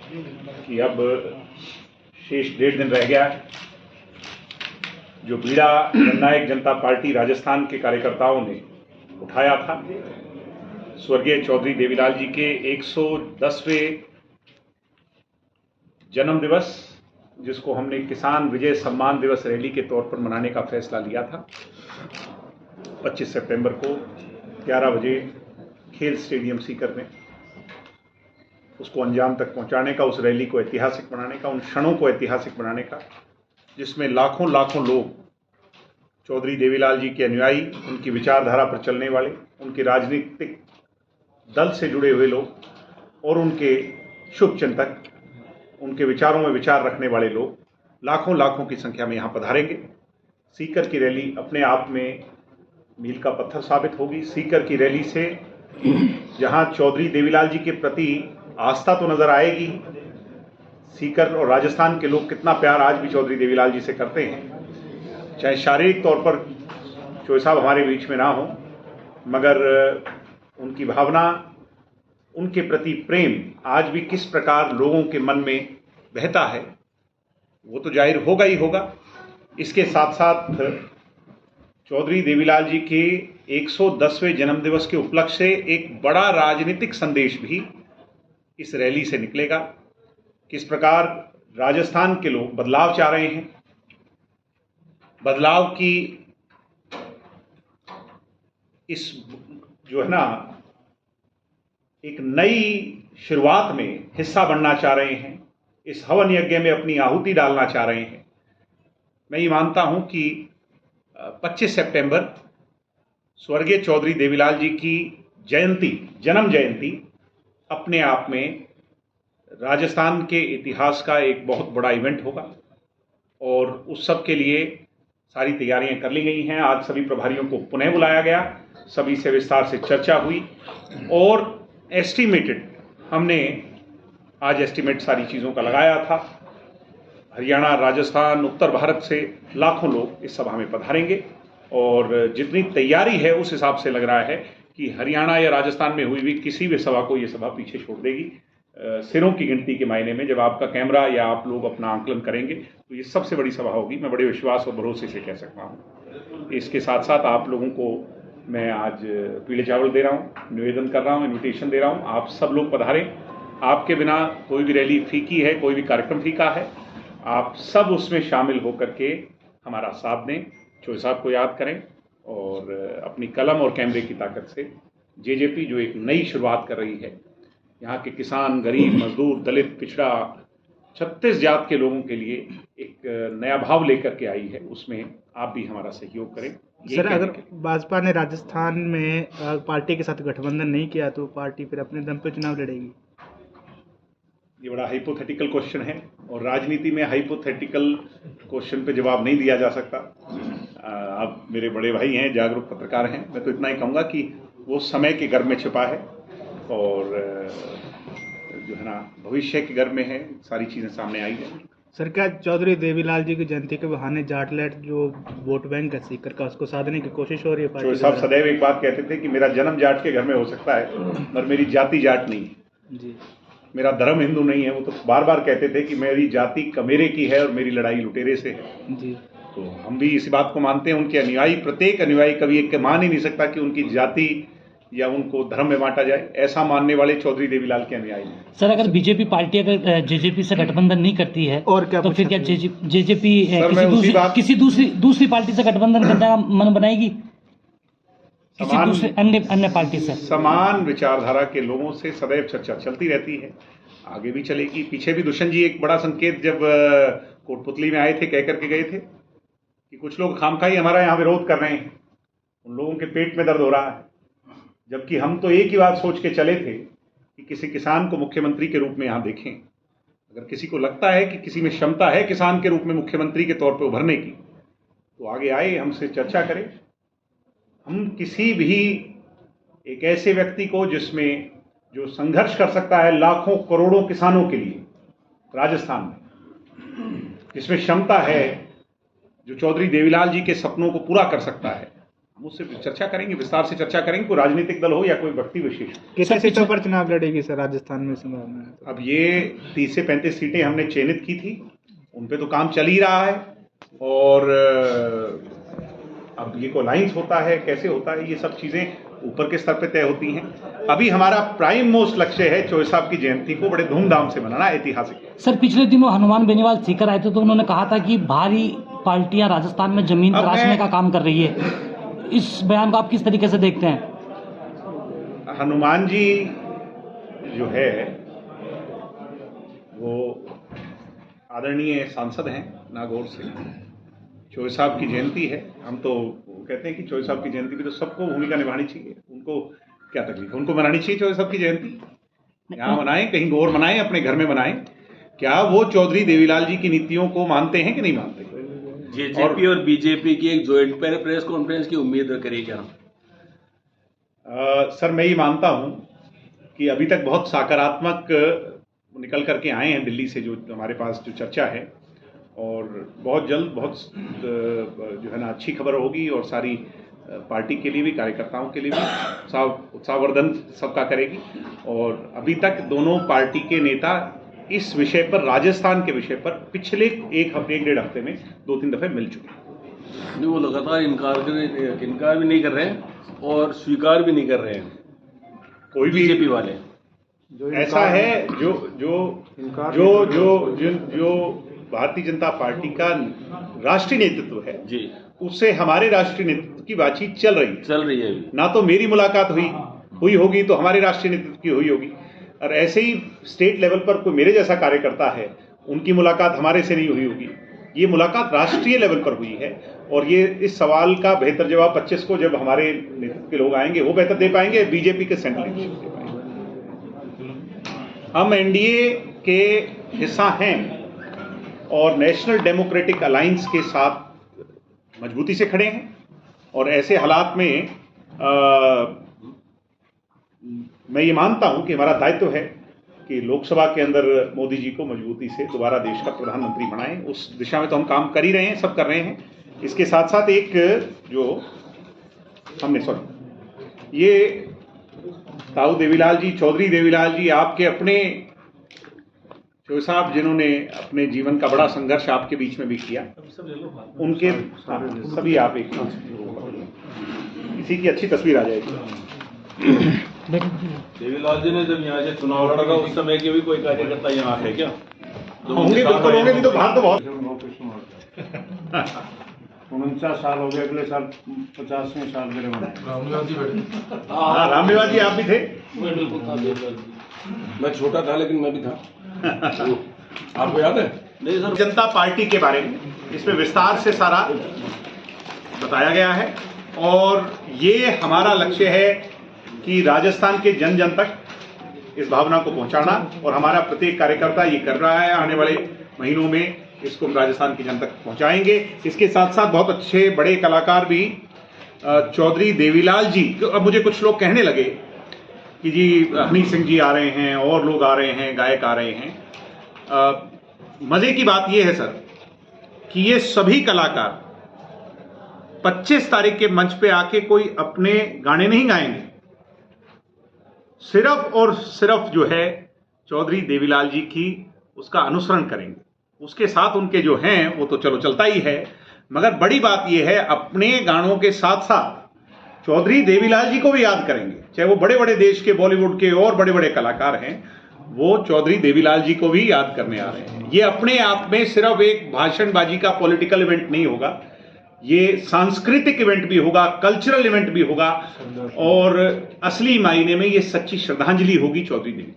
कि अब शेष 1.5 दिन रह गया है। जो बीड़ा जननायक जनता पार्टी राजस्थान के कार्यकर्ताओं ने उठाया था, स्वर्गीय चौधरी देवीलाल जी के 110वें जन्म दिवस, जिसको हमने किसान विजय सम्मान दिवस रैली के तौर पर मनाने का फैसला लिया था, 25 सितंबर को 11 बजे खेल स्टेडियम सीकर में, उसको अंजाम तक पहुंचाने का, उस रैली को ऐतिहासिक बनाने का, उन क्षणों को ऐतिहासिक बनाने का, जिसमें लाखों लाखों लोग चौधरी देवीलाल जी के अनुयायी, उनकी विचारधारा पर चलने वाले, उनके राजनीतिक दल से जुड़े हुए लोग और उनके शुभचिंतक, उनके विचारों में विचार रखने वाले लोग लाखों लाखों की संख्या में यहाँ पधारेंगे। सीकर की रैली अपने आप में मील का पत्थर साबित होगी। सीकर की रैली से जहाँ चौधरी देवीलाल जी के प्रति आस्था तो नजर आएगी, सीकर और राजस्थान के लोग कितना प्यार आज भी चौधरी देवीलाल जी से करते हैं, चाहे शारीरिक तौर पर चौधरी साहब हमारे बीच में ना हो, मगर उनकी भावना, उनके प्रति प्रेम आज भी किस प्रकार लोगों के मन में बहता है, वो तो जाहिर होगा ही होगा। इसके साथ साथ चौधरी देवीलाल जी के 110वें जन्मदिवस के उपलक्ष्य से एक बड़ा राजनीतिक संदेश भी इस रैली से निकलेगा। किस प्रकार राजस्थान के लोग बदलाव चाह रहे हैं, बदलाव की इस जो है ना एक नई शुरुआत में हिस्सा बनना चाह रहे हैं, इस हवन यज्ञ में अपनी आहुति डालना चाह रहे हैं। मैं ये मानता हूं कि 25 सितंबर स्वर्गीय चौधरी देवीलाल जी की जयंती, जन्म जयंती अपने आप में राजस्थान के इतिहास का एक बहुत बड़ा इवेंट होगा और उस सब के लिए सारी तैयारियां कर ली गई हैं। आज सभी प्रभारियों को पुनः बुलाया गया, सभी से विस्तार से चर्चा हुई और एस्टिमेटेड, हमने आज एस्टिमेट सारी चीज़ों का लगाया था। हरियाणा, राजस्थान, उत्तर भारत से लाखों लोग इस सभा में पधारेंगे और जितनी तैयारी है उस हिसाब से लग रहा है कि हरियाणा या राजस्थान में हुई भी किसी भी सभा को ये सभा पीछे छोड़ देगी। सिरों की गिनती के मायने में जब आपका कैमरा या आप लोग अपना आंकलन करेंगे तो ये सबसे बड़ी सभा होगी, मैं बड़े विश्वास और भरोसे से कह सकता हूँ। इसके साथ साथ आप लोगों को मैं आज पीले चावल दे रहा हूँ, निवेदन कर रहा हूँ, इन्विटेशन दे रहा हूँ, आप सब लोग पधारें। आपके बिना कोई भी रैली फीकी है, कोई भी कार्यक्रम फीका है। आप सब उसमें शामिल होकर के हमारा साथ दें, चौधरी साहब को याद करें और अपनी कलम और कैमरे की ताकत से जेजेपी जो एक नई शुरुआत कर रही है, यहाँ के किसान, गरीब, मजदूर, दलित, पिछड़ा, 36 जात के लोगों के लिए एक नया भाव लेकर के आई है, उसमें आप भी हमारा सहयोग करें। सर, अगर भाजपा ने राजस्थान में पार्टी के साथ गठबंधन नहीं किया तो पार्टी फिर अपने दम पे चुनाव लड़ेगी? ये बड़ा हाइपोथेटिकल क्वेश्चन है और राजनीति में हाइपोथेटिकल क्वेश्चन पे जवाब नहीं दिया जा सकता। आप मेरे बड़े भाई हैं, जागरूक पत्रकार हैं, मैं तो इतना ही कहूँगा कि वो समय के गर्भ में छिपा है और जो है ना भविष्य के गर्भ में है, सारी चीज़ें सामने आई हैं। सर, क्या चौधरी देवीलाल जी की जयंती के बहाने जाटलैट जो वोट बैंक है सीकर का, उसको साधने की कोशिश हो रही है? पार्टी साहब सदैव एक बात कहते थे कि मेरा जन्म जाट के घर में हो सकता है पर मेरी जाति जाट नहीं है जी, मेरा धर्म हिंदू नहीं है। वो तो बार बार कहते थे कि मेरी जाति कमेरे की है और मेरी लड़ाई लुटेरे से है जी। तो हम भी इसी बात को मानते हैं। उनके अनुयायी, प्रत्येक अनुयायी कभी एक मान ही नहीं सकता कि उनकी जाति या उनको धर्म में बांटा जाए, ऐसा मानने वाले चौधरी देवीलाल के अनुयायी हैं। सर, अगर बीजेपी पार्टी अगर जेजेपी से गठबंधन नहीं करती है और क्या तो फिर क्या जेजेपी किसी दूसरी पार्टी से गठबंधन करने का मन बनाएगी? किसी दूसरे अन्य पार्टी से? समान विचारधारा के लोगों से सदैव चर्चा चलती रहती है, आगे भी चलेगी। पीछे भी दुष्यंत जी एक बड़ा संकेत जब कोटपुतली में आए थे कह करके गए थे कि कुछ लोग खामखाई हमारा यहाँ विरोध कर रहे हैं, उन लोगों के पेट में दर्द हो रहा है, जबकि हम तो एक ही बात सोच के चले थे कि किसी किसान को मुख्यमंत्री के रूप में यहाँ देखें। अगर किसी को लगता है कि किसी में क्षमता है किसान के रूप में मुख्यमंत्री के तौर पे उभरने की, तो आगे आए, हमसे चर्चा करें। हम किसी भी एक ऐसे व्यक्ति को जिसमें जो संघर्ष कर सकता है लाखों करोड़ों किसानों के लिए राजस्थान में, जिसमें क्षमता है, जो चौधरी देवीलाल जी के सपनों को पूरा कर सकता है, मुझसे चर्चा करेंगे, विस्तार से चर्चा करेंगे, कोई राजनीतिक दल हो या कोई व्यक्ति विशेष। कितने सीटों पर चुनाव लड़ेगी सर राजस्थान में संभावना है? अब ये 30 से 35 सीटें हमने चयनित की थी, उन पे तो काम चल ही रहा है, और अब ये को अलायंस होता है, कैसे होता है, ये सब चीजें ऊपर के स्तर पे तय होती हैं। अभी हमारा प्राइम मोस्ट लक्ष्य है चौधरी साहब की जयंती को बड़े धूमधाम से मनाना, ऐतिहासिक। सर पिछले दिनों हनुमान बेनीवाल सीकर आए थे तो उन्होंने कहा था कि भारी पार्टियां राजस्थान में जमीन तराशने का काम कर रही है, इस बयान को आप किस तरीके से देखते हैं? हनुमान जी जो है वो आदरणीय सांसद हैं नागौर से, चौधरी साहब की जयंती है, हम तो कहते हैं कि चौधरी साहब की जयंती भी तो सबको भूमिका निभानी चाहिए, उनको क्या तकलीफ, उनको मनानी चाहिए चौधरी साहब की जयंती, यहाँ मनाएं, कहीं और मनाएं, अपने घर में मनाएं। क्या वो चौधरी देवीलाल जी की नीतियों को मानते हैं कि नहीं मानते? जेजेपी और बीजेपी की एक ज्वाइंट प्रेस कॉन्फ्रेंस की उम्मीद करें क्या? सर मैं ये मानता हूं कि अभी तक बहुत सकारात्मक निकल करके आए हैं दिल्ली से, जो हमारे पास जो चर्चा है, और बहुत जल्द बहुत जो है ना अच्छी खबर होगी, और सारी पार्टी के लिए भी, कार्यकर्ताओं के लिए भी उत्साहवर्धन सबका करेगी। और अभी तक दोनों पार्टी के नेता इस विषय पर, राजस्थान के विषय पर पिछले एक डेढ़ हफ्ते में 2-3 दफे मिल चुके हैं। नहीं, वो लगातार इनकार भी नहीं कर रहे हैं और स्वीकार भी नहीं कर रहे हैं कोई भी बीजेपी वाले। ऐसा है जो भारतीय जनता पार्टी का राष्ट्रीय नेतृत्व है जी, उससे हमारे राष्ट्रीय नेतृत्व की बातचीत चल रही है। अभी ना तो मेरी मुलाकात हुई होगी, तो हमारे राष्ट्रीय नेतृत्व की हुई होगी, और ऐसे ही स्टेट लेवल पर कोई मेरे जैसा कार्यकर्ता है, उनकी मुलाकात हमारे से नहीं हुई होगी। ये मुलाकात राष्ट्रीय लेवल पर हुई है, और ये इस सवाल का बेहतर जवाब 25 को जब हमारे नेतृत्व के लोग आएंगे वो बेहतर दे पाएंगे, बीजेपी के सेंट्रल लीडरशिप दे पाएंगे। हम एनडीए के हिस्सा हैं और नेशनल डेमोक्रेटिक अलायंस के साथ मजबूती से खड़े हैं, और ऐसे हालात में मैं ये मानता हूं कि हमारा दायित्व है कि लोकसभा के अंदर मोदी जी को मजबूती से दोबारा देश का प्रधानमंत्री बनाएं। उस दिशा में तो हम काम कर ही रहे हैं, सब कर रहे हैं। इसके साथ साथ एक जो हमने ये ताऊ देवीलाल जी, चौधरी देवीलाल जी, आपके अपने चौधरी साहब जिन्होंने अपने जीवन का बड़ा संघर्ष आपके बीच में भी किया, उनके सभी आप एक इसी की अच्छी तस्वीर आ जाएगी। देवीलाल जी ने जब यहाँ से चुनाव लड़ा उस समय के भी कोई कार्यकर्ता यहाँ है क्या? होंगे, बिल्कुल होंगे, भी तो बात तो बहुत 49 साल हो गए, अगले साल 50वें साल मेरे बने। रामनिवास जी आप भी थे? मैं छोटा था लेकिन मैं भी था। आपको याद है? नहीं सर, जनता पार्टी के बारे में इसमें विस्तार से सारा बताया गया है, और ये हमारा लक्ष्य है कि राजस्थान के जन जन तक इस भावना को पहुंचाना, और हमारा प्रत्येक कार्यकर्ता ये कर रहा है। आने वाले महीनों में इसको हम राजस्थान के जन तक पहुंचाएंगे। इसके साथ साथ बहुत अच्छे बड़े कलाकार भी, चौधरी देवीलाल जी, अब मुझे कुछ लोग कहने लगे कि जी हनी सिंह जी आ रहे हैं, और लोग आ रहे हैं, गायक आ रहे हैं। मजे की बात यह है सर कि ये सभी कलाकार 25 तारीख के मंच पे आके कोई अपने गाने नहीं गाएंगे, सिर्फ और सिर्फ जो है चौधरी देवीलाल जी की उसका अनुसरण करेंगे। उसके साथ उनके जो हैं वो तो चलो चलता ही है, मगर बड़ी बात यह है अपने गानों के साथ साथ चौधरी देवीलाल जी को भी याद करेंगे। चाहे वो बड़े बड़े देश के, बॉलीवुड के और बड़े बड़े कलाकार हैं, वो चौधरी देवीलाल जी को भी याद करने आ रहे हैं। ये अपने आप में सिर्फ एक भाषणबाजी का पॉलिटिकल इवेंट नहीं होगा, ये सांस्कृतिक इवेंट भी होगा, कल्चरल इवेंट भी होगा, और असली मायने में ये सच्ची श्रद्धांजलि होगी चौधरी देवी।